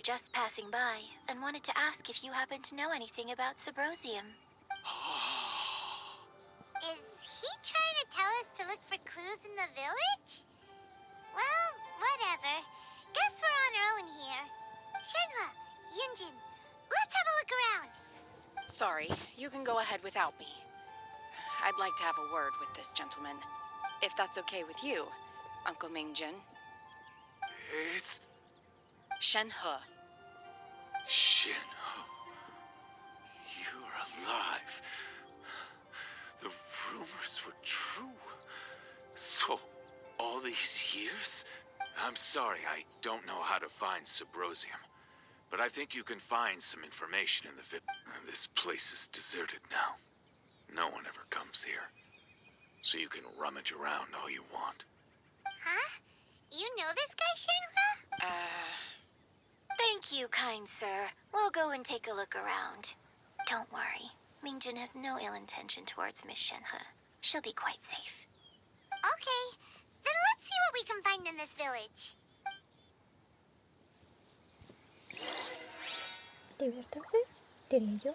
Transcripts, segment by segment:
just passing by and wanted to ask if you happen to know anything about Subrosium. Is he trying to tell us to look for clues in the village? Well, whatever. Guess we're on our own here. Shenhe, Yunjin, let's have a look around. Sorry, you can go ahead without me. I'd like to have a word with this gentleman. If that's okay with you, Uncle Mingjin. It's... Shenhe. Shenhe. You're alive. The rumors were true. So, all these years? I'm sorry, I don't know how to find Subrosium. But I think you can find some information in the This place is deserted now. No one ever comes here. So you can rummage around all you want. Huh? You know this guy, Shenhe? Thank you, kind sir. We'll go and take a look around. Don't worry. Mingjin has no ill intention towards Miss Shenhe. She'll be quite safe. Okay, then let's see what we can find in this village. Diviértanse, diría yo.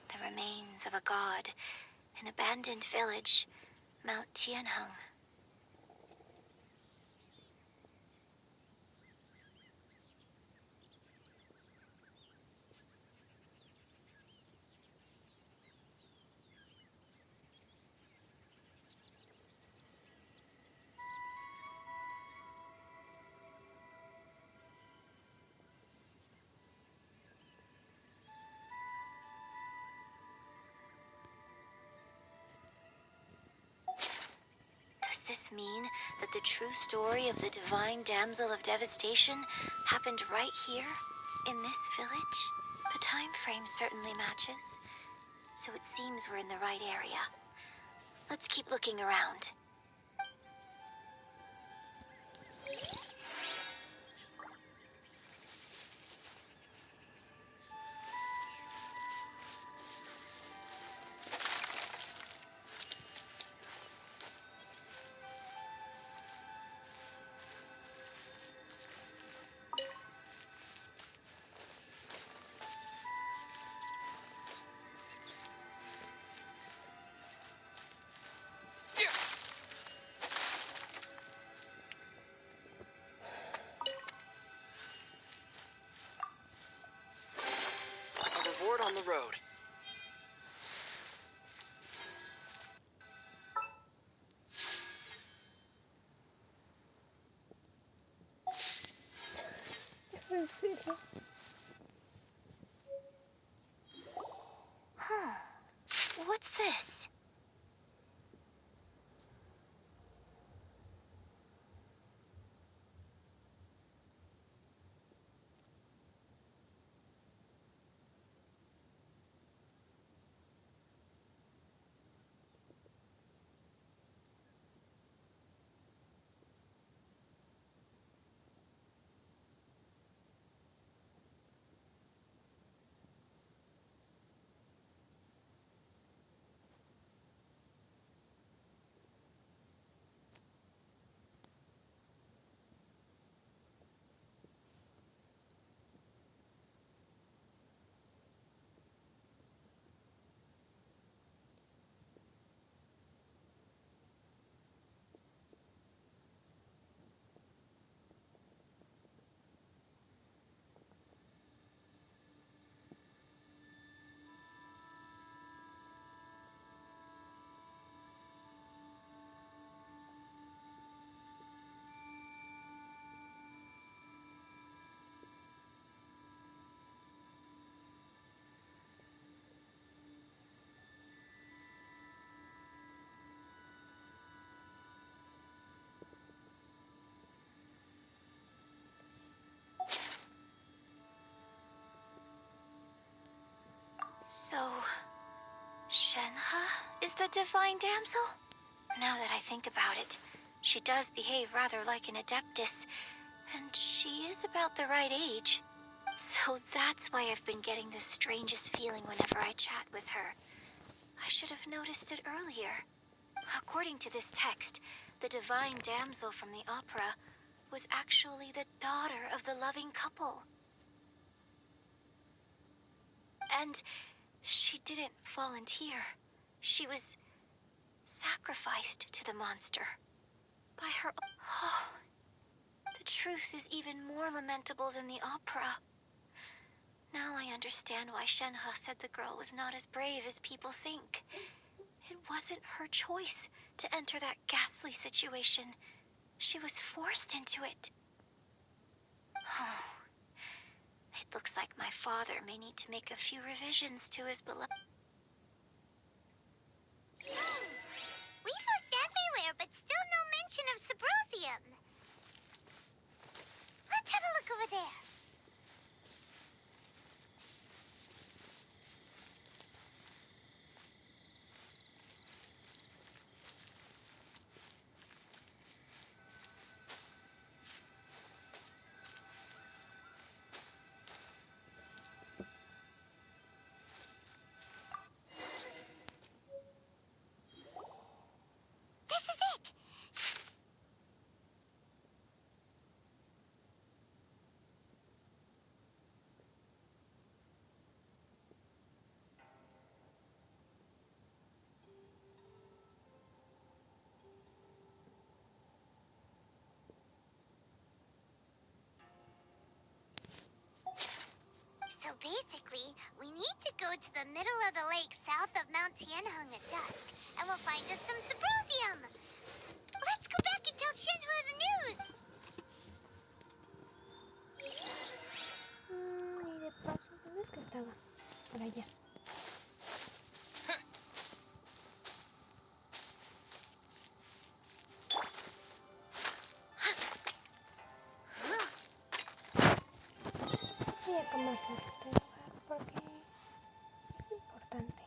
The remains of a god, an abandoned village, Mount Tianheng. Does this mean that the true story of the divine damsel of devastation happened right here, in this village? The time frame certainly matches, so it seems we're in the right area. Let's keep looking around. A reward on the road. ¿Es en serio? Huh. What's this? the divine damsel? Now that I think about it, she does behave rather like an adeptus, and she is about the right age. So that's why I've been getting the strangest feeling whenever I chat with her. I should have noticed it earlier. According to this text, the divine damsel from the opera was actually the daughter of the loving couple. And she didn't volunteer. She was sacrificed to the monster by her. Oh, the truth is even more lamentable than the opera. Now I understand why Shenhe said the girl was not as brave as people think. It wasn't her choice to enter that ghastly situation. She was forced into it. Oh, it looks like my father may need to make a few revisions to his beloved. We've looked everywhere, but still no mention of Sabrosium. Let's have a look over there. This is it! So basically, we need to go to the middle of the lake south of Mount Tianheng at dusk, and we'll find us some Sabrosium! Let's go back and tell Shenhe the news! Y de paso, ¿dónde es que estaba? Por allá. Voy a comarcar este lugar porque es importante.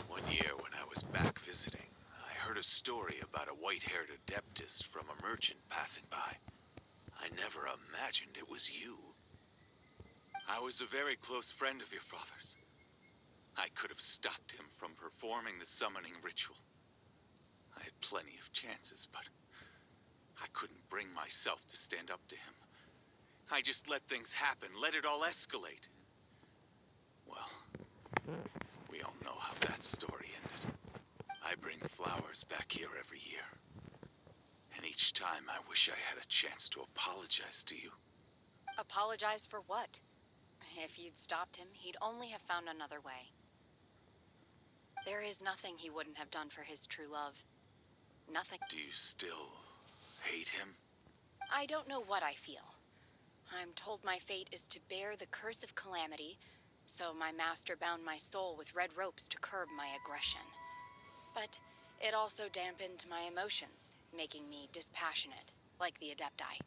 One year when I was back visiting, I heard a story about a white-haired adeptus from a merchant passing by. I never imagined it was you. I was a very close friend of your father's. I could have stopped him from performing the summoning ritual. I had plenty of chances, but I couldn't bring myself to stand up to him. I just let things happen, let it all escalate. Well, we all know how that story ended. I bring flowers back here every year. And each time I wish I had a chance to apologize to you. Apologize for what? If you'd stopped him, he'd only have found another way. There is nothing he wouldn't have done for his true love. Nothing. Do you still hate him? I don't know what I feel. I'm told my fate is to bear the curse of calamity, so my master bound my soul with red ropes to curb my aggression. But it also dampened my emotions, making me dispassionate, like the Adepti.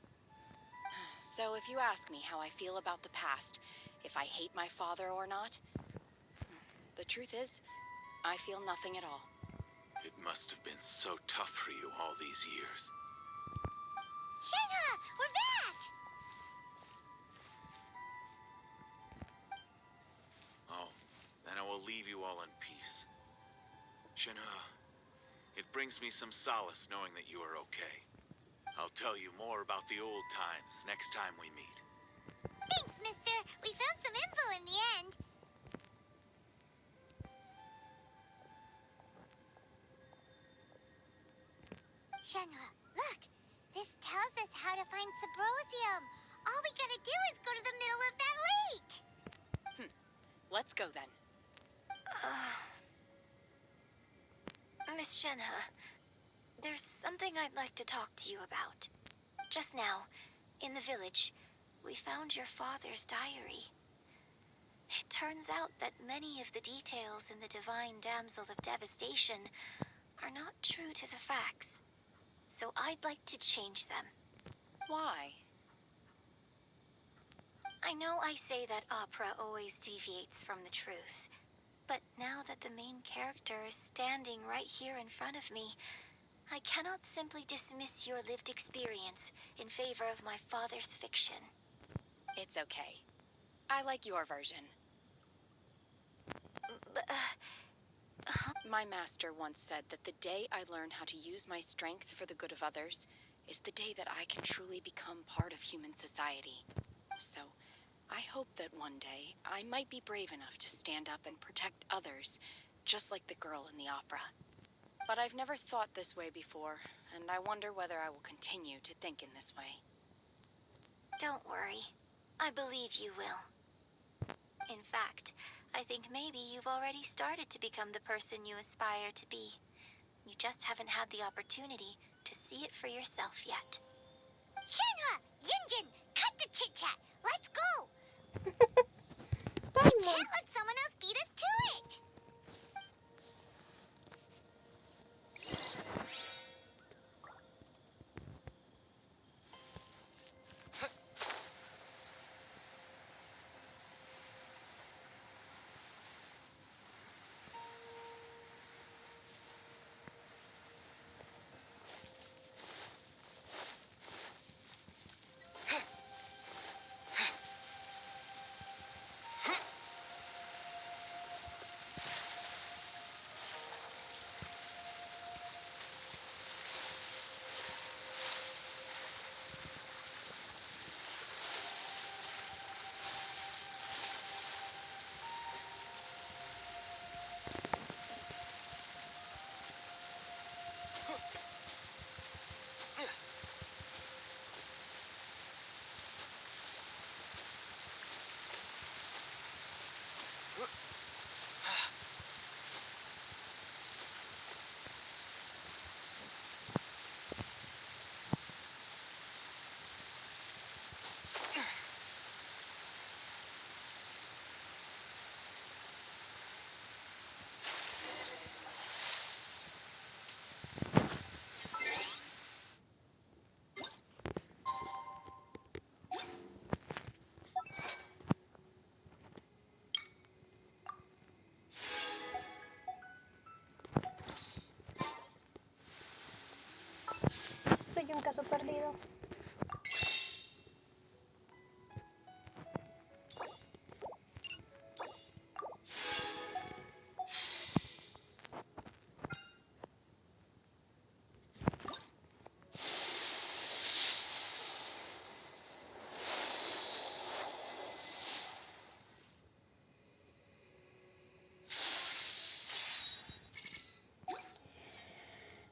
So if you ask me how I feel about the past, if I hate my father or not, the truth is, I feel nothing at all. It must have been so tough for you all these years. Shenhe, we're back! Oh, then I will leave you all in peace. Shenhe, it brings me some solace knowing that you are okay. I'll tell you more about the old times next time we meet. Thanks, mister. We found some info in the end. Shenhe, look. This tells us how to find Subrosium. All we gotta do is go to the middle of that lake. Let's go then. Miss Shenhe, there's something I'd like to talk to you about. Just now, in the village, we found your father's diary. It turns out that many of the details in the Divine Damsel of Devastation are not true to the facts. So I'd like to change them. Why? I know I say that opera always deviates from the truth, but now that the main character is standing right here in front of me, I cannot simply dismiss your lived experience in favor of my father's fiction. It's okay. I like your version. But, My master once said that the day I learn how to use my strength for the good of others is the day that I can truly become part of human society. So, I hope that one day I might be brave enough to stand up and protect others, just like the girl in the opera. But I've never thought this way before, and I wonder whether I will continue to think in this way. don't worry. I believe you will. In fact, I think maybe you've already started to become the person you aspire to be. You just haven't had the opportunity to see it for yourself yet. Shenhe, Yunjin, cut the chit-chat. Let's go. Time Can't let someone else beat us to it. soy un caso perdido.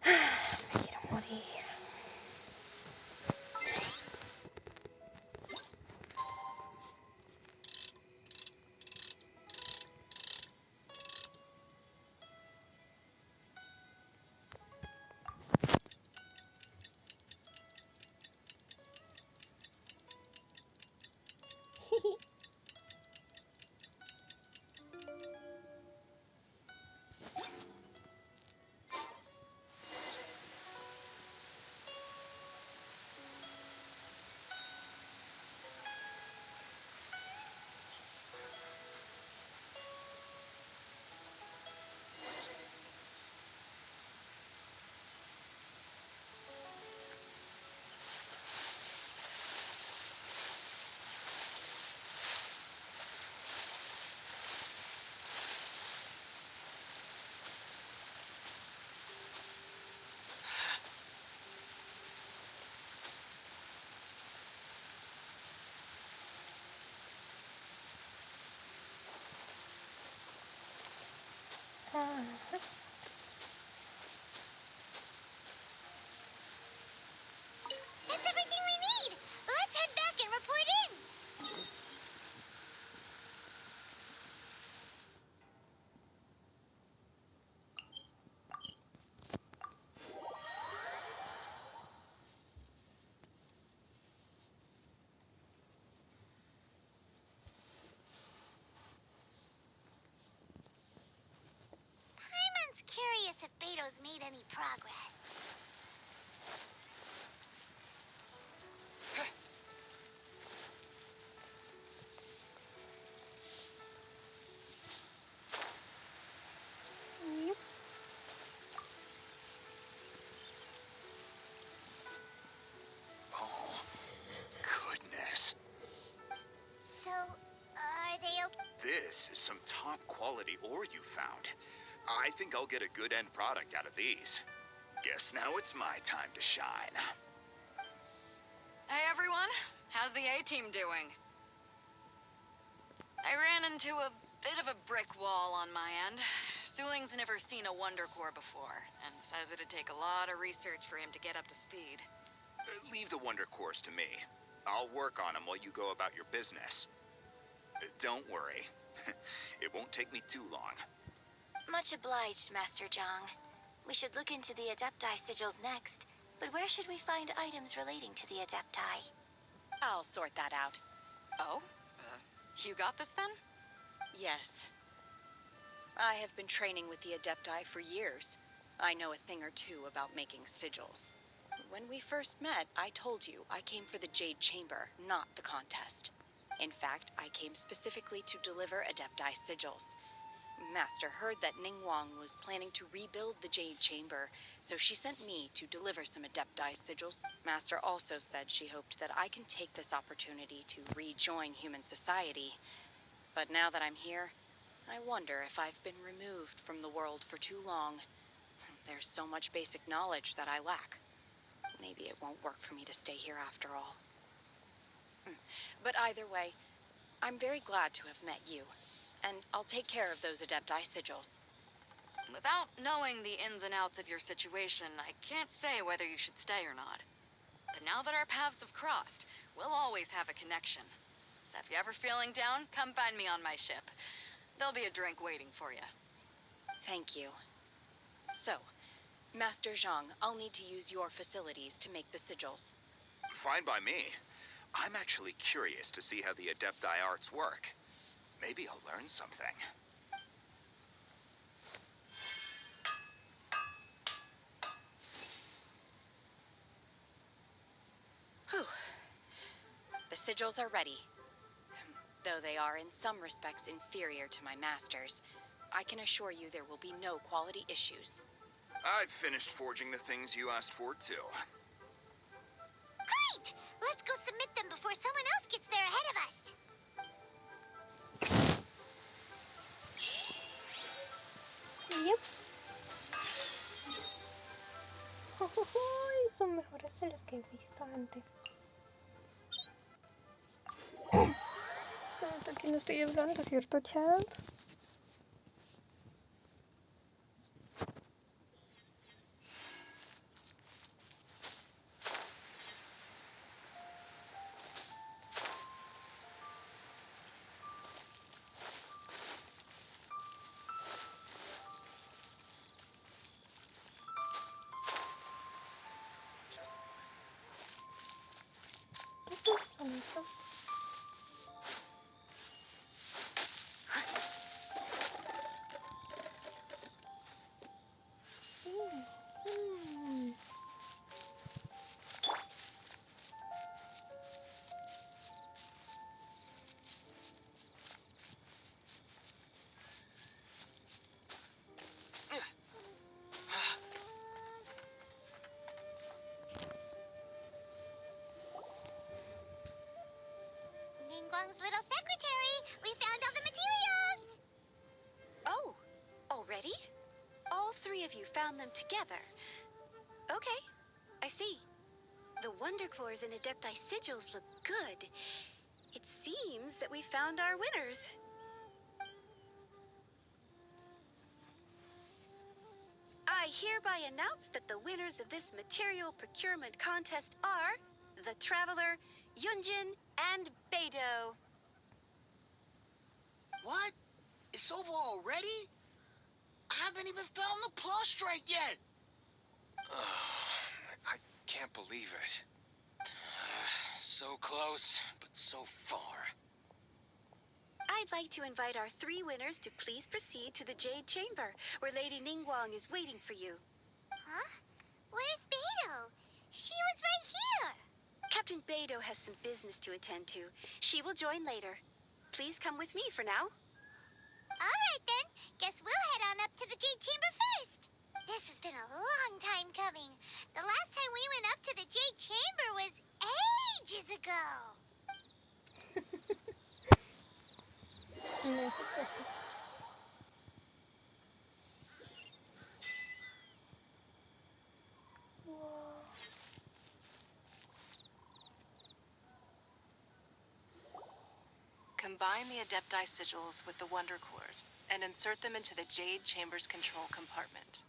Me quiero morir. any progress. Yep. Oh, goodness. So, are they okay? This is some top quality ore you found. I think I'll get a good end product out of these. Guess now it's my time to shine. Hey everyone, how's the A-team doing? I ran into a bit of a brick wall on my end. Suling's never seen a Wonder Core before, and says it'd take a lot of research for him to get up to speed. Leave the Wonder Cores to me. I'll work on them while you go about your business. Don't worry. It won't take me too long. Much obliged, Master Zhang. We should look into the Adepti sigils next, but where should we find items relating to the Adepti? I'll sort that out. Oh? You got this then? Yes. I have been training with the Adepti for years. I know a thing or two about making sigils. When we first met, I told you I came for the Jade Chamber, not the contest. In fact, I came specifically to deliver Adepti sigils. Master heard that Ningguang was planning to rebuild the Jade Chamber, so she sent me to deliver some Adepti sigils. Master also said she hoped that I can take this opportunity to rejoin human society. But now that I'm here, I wonder if I've been removed from the world for too long. There's so much basic knowledge that I lack. Maybe it won't work for me to stay here after all. But either way, I'm very glad to have met you. And I'll take care of those Adepti sigils. Without knowing the ins and outs of your situation, I can't say whether you should stay or not. But now that our paths have crossed, we'll always have a connection. So if you're ever feeling down, come find me on my ship. There'll be a drink waiting for you. Thank you. So, Master Zhang, I'll need to use your facilities to make the sigils. Fine by me. I'm actually curious to see how the Adepti arts work. Maybe I'll learn something. Whew. The sigils are ready. Though they are in some respects inferior to my master's, I can assure you there will be no quality issues. I've finished forging the things you asked for, too. Great! Let's go submit them before someone else gets there ahead of us. Yep. Son mejores de los que he visto antes. Se nota que no estoy hablando, ¿cierto, chat? ¿Qué son esos? Mm. Ningguang's little secretary! We found all the materials! Oh, already? All three of you found them together. Okay, I see. The Wonder Cores and Adepti sigils look good. It seems that we found our winners. I hereby announce that the winners of this material procurement contest are the Traveler, Yunjin, and Beidou. What? It's over already? I haven't even found the prostrate yet! I can't believe it. So close, but so far. I'd like to invite our three winners to please proceed to the Jade Chamber, where Lady Ningguang is waiting for you. widow has some business to attend to. She will join later. Please come with me for now. All right, then. Guess we'll head on up to the Jade Chamber first. This has been a long time coming. The last time we went up to the Jade Chamber was ages ago. No sé si esto. Wow. Combine the Adepti sigils with the Wonder Cores and insert them into the Jade Chamber's control compartment.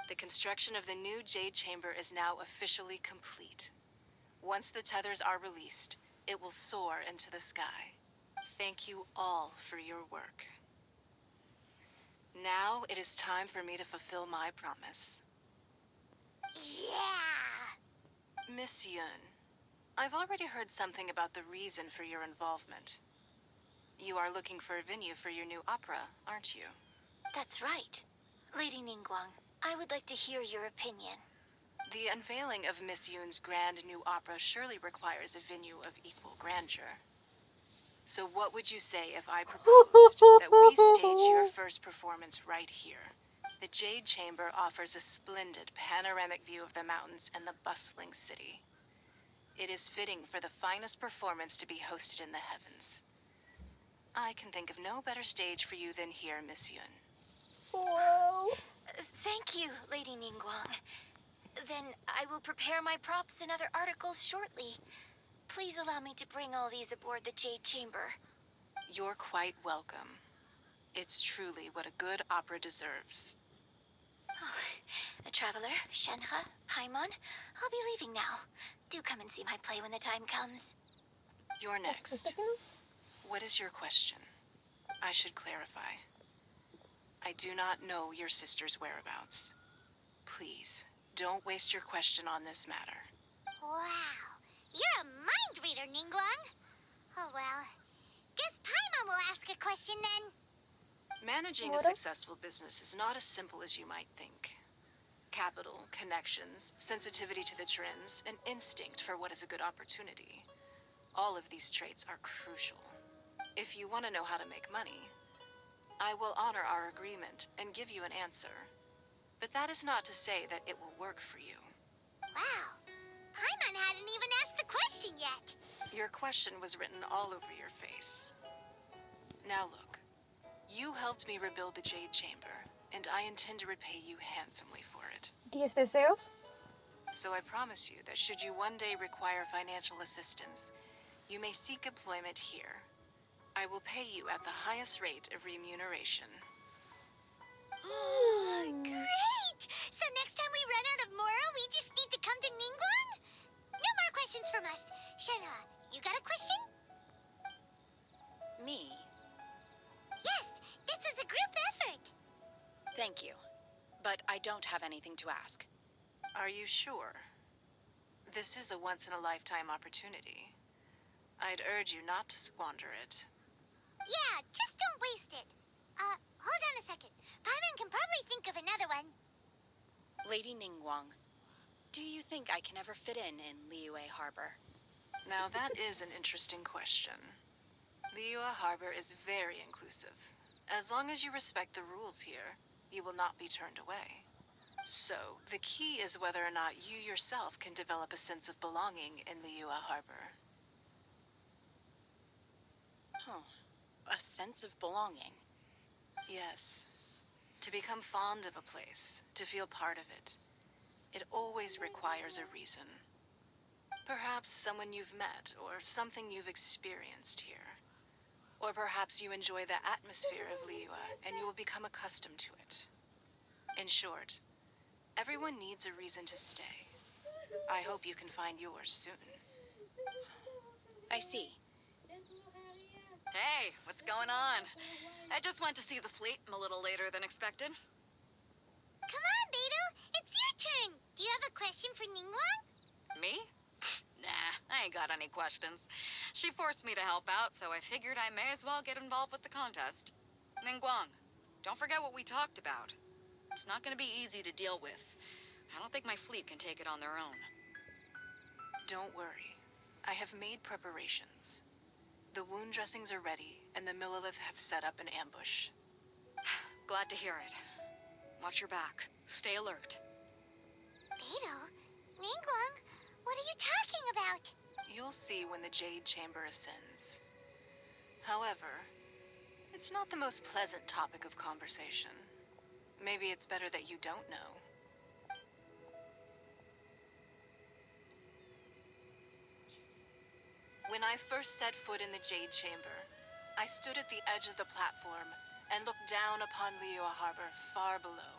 The construction of the new Jade Chamber is now officially complete. Once the tethers are released, it will soar into the sky. Thank you all for your work. Now it is time for me to fulfill my promise. Yeah. Miss Yun, I've already heard something about the reason for your involvement. You are looking for a venue for your new opera, aren't you? That's right. Lady Ningguang, I would like to hear your opinion. The unveiling of Miss Yun's grand new opera surely requires a venue of equal grandeur. So what would you say if I proposed that we stage your first performance right here? The Jade Chamber offers a splendid panoramic view of the mountains and the bustling city. It is fitting for the finest performance to be hosted in the heavens. I can think of no better stage for you than here, Miss Yun. Wow. Thank you, Lady Ningguang. Then I will prepare my props and other articles shortly. Please allow me to bring all these aboard the Jade Chamber. You're quite welcome. It's truly what a good opera deserves. Oh, a traveler, Shenhe, Paimon, I'll be leaving now. Do come and see my play when the time comes. You're next. ¿Esto qué no? What is your question? I should clarify. I do not know your sister's whereabouts. Please, don't waste your question on this matter. Wow. You're a mind reader, Ningguang. Oh, well. Guess Paimon will ask a question then. Managing a What? successful business is not as simple as you might think. Capital, connections, sensitivity to the trends, and instinct for what is a good opportunity. All of these traits are crucial. If you want to know how to make money, I will honor our agreement and give you an answer. But that is not to say that it will work for you. Wow. Paimon hadn't even asked the question yet. Your question was written all over your face. Now look, you helped me rebuild the Jade Chamber, and I intend to repay you handsomely for it. 10 deseos. So I promise you that should you one day require financial assistance, you may seek employment here. I will pay you at the highest rate of remuneration. Great! So next time we run out of Moro, we just need to come to Ningguang? No more questions from us. Shenhe, you got a question? Me? Yes, this is a group effort. Thank you. But I don't have anything to ask. Are you sure? This is a once-in-a-lifetime opportunity. I'd urge you not to squander it. Yeah, just don't waste it. Hold on a second. Paimon can probably think of another one. Lady Ningguang, do you think I can ever fit in Liyue Harbor? Now that is an interesting question. Liyue Harbor is very inclusive. As long as you respect the rules here, you will not be turned away. So, the key is whether or not you yourself can develop a sense of belonging in Liyue Harbor. Huh. A sense of belonging. Yes. To become fond of a place, to feel part of it, it always requires a reason. Perhaps someone you've met, or something you've experienced here. Or perhaps you enjoy the atmosphere of Liyue, and you will become accustomed to it. In short, everyone needs a reason to stay. I hope you can find yours soon. I see. Hey, what's going on? I just went to see the fleet. I'm a little later than expected. Come on, Beidou. It's your turn. Do you have a question for Ningguang? Me? Nah, I ain't got any questions. She forced me to help out, so I figured I may as well get involved with the contest. Ningguang, don't forget what we talked about. It's not gonna be easy to deal with. I don't think my fleet can take it on their own. Don't worry. I have made preparations. The wound dressings are ready, and the Millilith have set up an ambush. Glad to hear it. Watch your back. Stay alert. Beto? Ningguang? What are you talking about? You'll see when the Jade Chamber ascends. However, it's not the most pleasant topic of conversation. Maybe it's better that you don't know. When I first set foot in the Jade Chamber, I stood at the edge of the platform and looked down upon Liyue Harbor far below.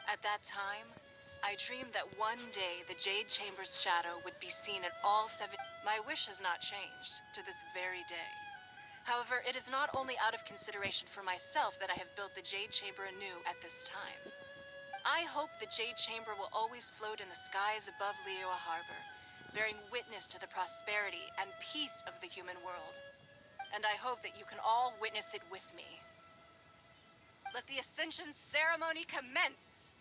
At that time, I dreamed that one day the Jade Chamber's shadow would be seen at all 7. My wish has not changed to this very day. However, it is not only out of consideration for myself that I have built the Jade Chamber anew at this time. I hope the Jade Chamber will always float in the skies above Liyue Harbor, bearing witness to the prosperity and peace of the human world. And I hope that you can all witness it with me. Let the Ascension ceremony commence!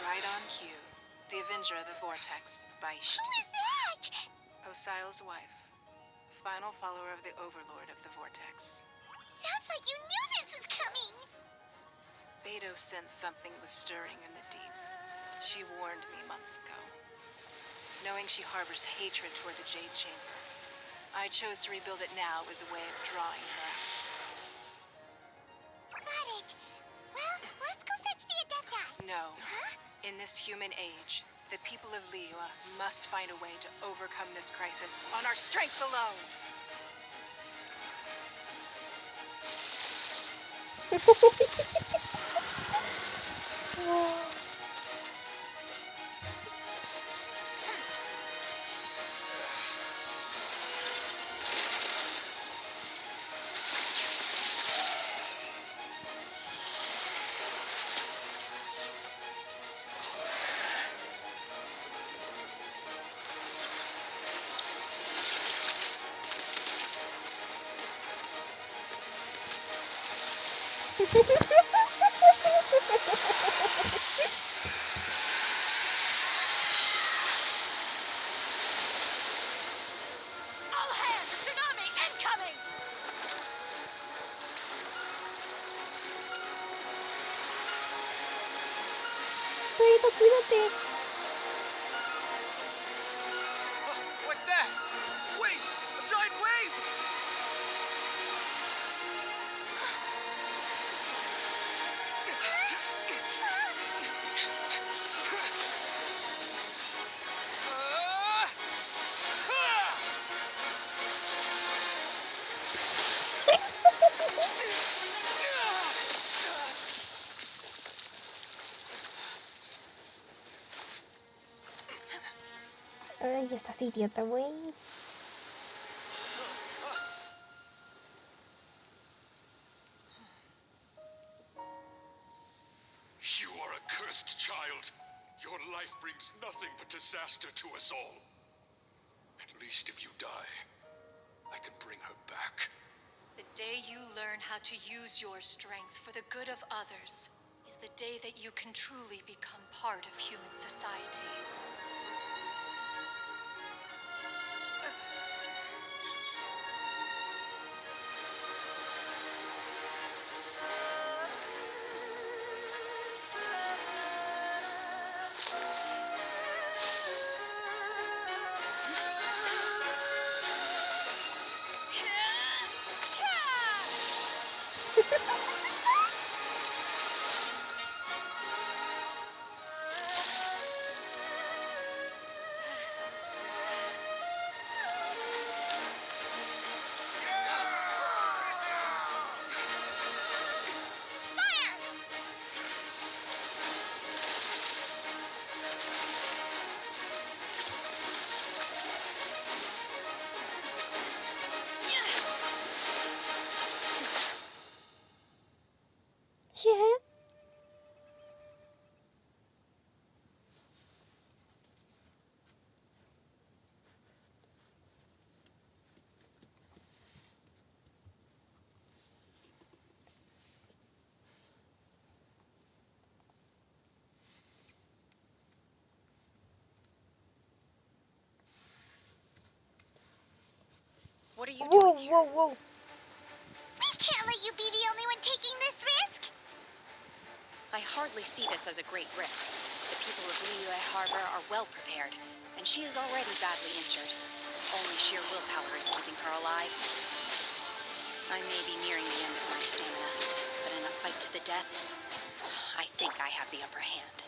Right on cue. The Avenger of the Vortex, Beisht. Who is that? Osial's wife. Final follower of the Overlord of the Vortex. Sounds like you knew this was coming. Beto sensed something was stirring in the deep. She warned me months ago. Knowing she harbors hatred toward the Jade Chamber, I chose to rebuild it now as a way of drawing her out. Got it. Well, let's go fetch the Adepti. No. Huh? In this human age, the people of Liyue must find a way to overcome this crisis on our strength alone. All hands! Tsunami incoming! Cuidado, cuídate. What's that? Wait! A giant wave! Ay, estás idiota, güey. You are a cursed child. Your life brings nothing but disaster to us all. At least if you die, I can bring her back. The day you learn how to use your strength for the good of others is the day that you can truly become part of human society. What are you Whoa, doing here? whoa, whoa. We can't let you be the only one taking this risk. I hardly see this as a great risk. The people of Liyue Harbor are well prepared, and she is already badly injured. Only sheer willpower is keeping her alive. I may be nearing the end of my stamina, but in a fight to the death, I think I have the upper hand.